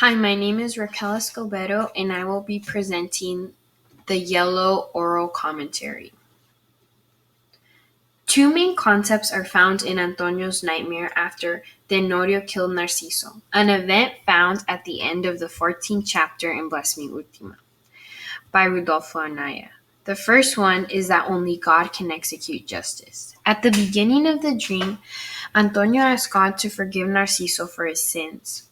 Hi, my name is Raquel Escobedo, and I will be presenting the yellow oral commentary. Two main concepts are found in Antonio's nightmare after Tenorio killed Narciso, an event found at the end of the 14th chapter in Bless Me Ultima by Rodolfo Anaya. The first one is that only God can execute justice. At the beginning of the dream, Antonio asked God to forgive Narciso for his sins,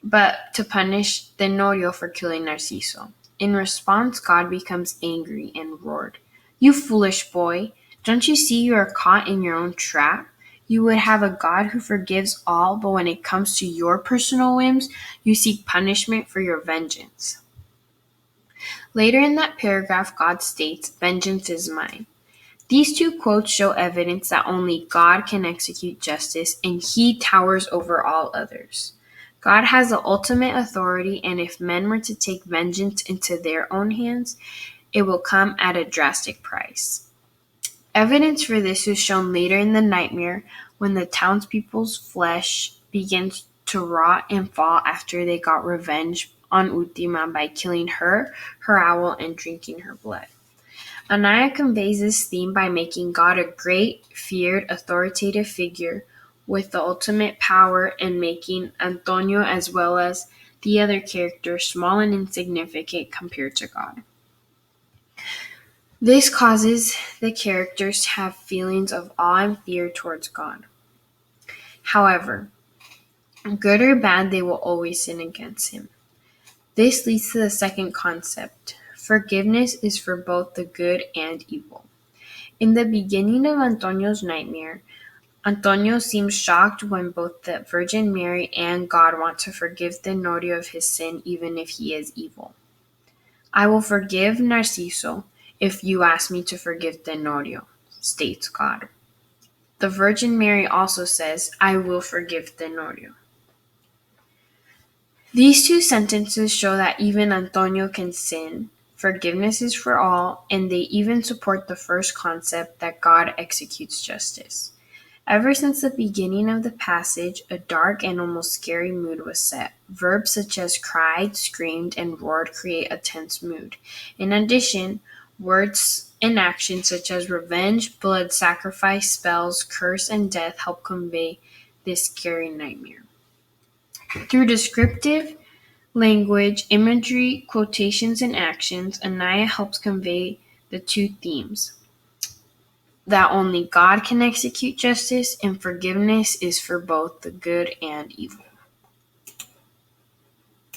but to punish Tenorio for killing Narciso. In response, God becomes angry and roared, "You foolish boy! Don't you see you are caught in your own trap? You would have a God who forgives all, but when it comes to your personal whims, you seek punishment for your vengeance." Later in that paragraph, God states, "Vengeance is mine." These two quotes show evidence that only God can execute justice, and He towers over all others. God has the ultimate authority, and if men were to take vengeance into their own hands, it will come at a drastic price. Evidence for this is shown later in the nightmare when the townspeople's flesh begins to rot and fall after they got revenge on Ultima by killing her owl, and drinking her blood. Anaya conveys this theme by making God a great, feared, authoritative figure with the ultimate power, and making Antonio as well as the other characters small and insignificant compared to God. This causes the characters to have feelings of awe and fear towards God. However, good or bad, they will always sin against Him. This leads to the second concept. Forgiveness is for both the good and evil. In the beginning of Antonio's nightmare, Antonio seems shocked when both the Virgin Mary and God want to forgive Tenorio of his sin even if he is evil. "I will forgive Narciso if you ask me to forgive Tenorio," states God. The Virgin Mary also says, "I will forgive Tenorio." These two sentences show that even Antonio can sin. Forgiveness is for all, and they even support the first concept that God executes justice. Ever since the beginning of the passage, a dark and almost scary mood was set. Verbs such as cried, screamed, and roared create a tense mood. In addition, words and actions such as revenge, blood, sacrifice, spells, curse, and death help convey this scary nightmare. Through descriptive language, imagery, quotations, and actions, Anaya helps convey the two themes: that only God can execute justice, and forgiveness is for both the good and evil.